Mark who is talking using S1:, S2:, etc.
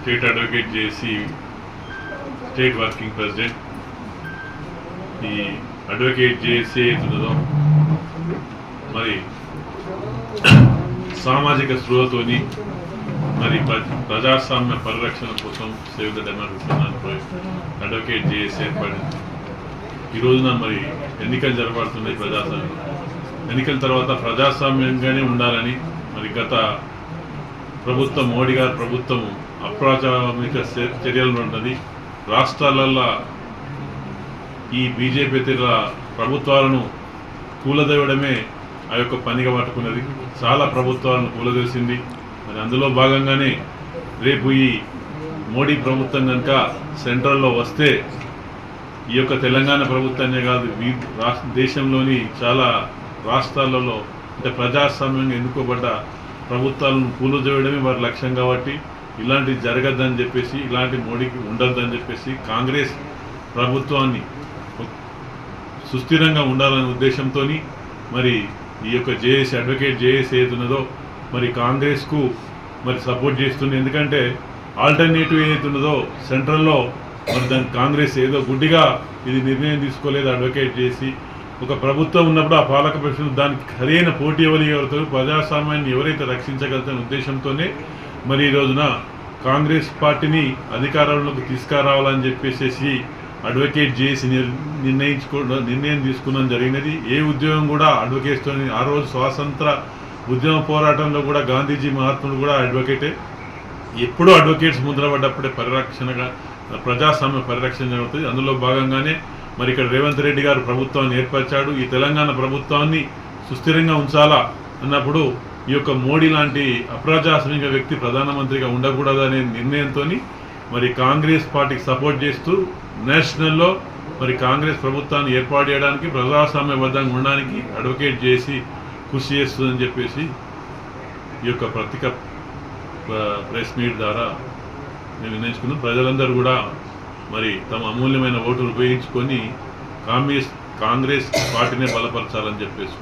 S1: State advocate JAC state working president. ఈ advocate JAC ఏదైతుందో మరి సామాజిక స్పృహతోని మరి ప్రజాస్వామ్య పరిరక్షణ కోసం save the democracy advocate JAC ఏర్పడింది. ఈ రోజున మరి ఎన్నికలు జరపడుతున్నాయి. ప్రజాస్వామ్యం ఎన్నికల తర్వాత ప్రజాస్వామ్యంగానే ఉండాలని మరి గత ప్రభుత్వం మోడీ గారి ప్రభుత్వం అప్రజాస్వామిక చర్యలు ఉన్నది. రాష్ట్రాలలో ఈ బీజేపీ ఇతర ప్రభుత్వాలను కూలదేవడమే ఆ యొక్క పనిగా పట్టుకున్నది. చాలా ప్రభుత్వాలను కూలదేసింది. మరి అందులో భాగంగానే రేపు ఈ మోడీ ప్రభుత్వం కనుక సెంట్రల్లో వస్తే ఈ యొక్క తెలంగాణ ప్రభుత్వాన్ని కాదు దేశంలోని చాలా రాష్ట్రాలలో అంటే ప్రజాస్వామ్యంగా ఎన్నుకోబడ్డ ప్రభుత్వాలను కూలదేయడమే వారి లక్ష్యం. కాబట్టి ఇలాంటివి జరగద్దని చెప్పేసి, ఇలాంటి మోడీకి ఉండొద్దని చెప్పేసి కాంగ్రెస్ ప్రభుత్వాన్ని సుస్థిరంగా ఉండాలనే ఉద్దేశంతో మరి ఈ యొక్క జేఏసీ అడ్వకేట్ జేఏసీ ఏదున్నదో మరి కాంగ్రెస్కు మరి సపోర్ట్ చేస్తుంది. ఎందుకంటే ఆల్టర్నేటివ్ ఏదైతున్నదో సెంట్రల్లో మరి దాని కాంగ్రెస్ ఏదో గుడ్డిగా ఇది నిర్ణయం తీసుకోలేదు. అడ్వకేట్ చేసి ఒక ప్రభుత్వం ఉన్నప్పుడు ఆ పాలకపక్షం దానికి సరైన పోటీ ఇవ్వగలుగుతారు, ప్రజాస్వామ్యాన్ని ఎవరైతే రక్షించగలుగుతారనే ఉద్దేశంతోనే మరి ఈ రోజున కాంగ్రెస్ పార్టీని అధికారంలోకి తీసుకురావాలని చెప్పేసి అడ్వకేట్ చేసి నిర్ణయం తీసుకోవడం జరిగినది. ఏ ఉద్యోగం కూడా అడ్వకేట్స్తో ఆ రోజు స్వాతంత్ర ఉద్యమ పోరాటంలో కూడా గాంధీజీ మహాత్ముడు కూడా అడ్వకేటే. ఎప్పుడూ అడ్వకేట్స్ ముద్రపడ్డప్పుడే పరిరక్షణగా ప్రజాస్వామ్య పరిరక్షణ జరుగుతుంది. అందులో భాగంగానే మరి ఇక్కడ రేవంత్ రెడ్డి గారు ప్రభుత్వాన్ని ఏర్పరిచాడు. ఈ తెలంగాణ ప్రభుత్వాన్ని సుస్థిరంగా ఉంచాలా అన్నప్పుడు ఈ యొక్క మోడీ లాంటి అప్రజాస్వామిక వ్యక్తి ప్రధానమంత్రిగా ఉండకూడదనే నిర్ణయంతో మరి కాంగ్రెస్ పార్టీకి సపోర్ట్ చేస్తూ నేషనల్లో మరి కాంగ్రెస్ ప్రభుత్వాన్ని ఏర్పాటు చేయడానికి ప్రజాస్వామ్యబద్ధంగా ఉండడానికి అడ్వకేట్ చేసి కృషి చేస్తుందని చెప్పేసి ఈ యొక్క పత్రిక ప్రెస్ మీట్ ద్వారా మేము నిర్ణయించుకున్నాం. ప్రజలందరూ కూడా మరి తమ అమూల్యమైన ఓటును ఉపయోగించుకొని కాంగ్రెస్ పార్టీనే బలపరచాలని చెప్పేసి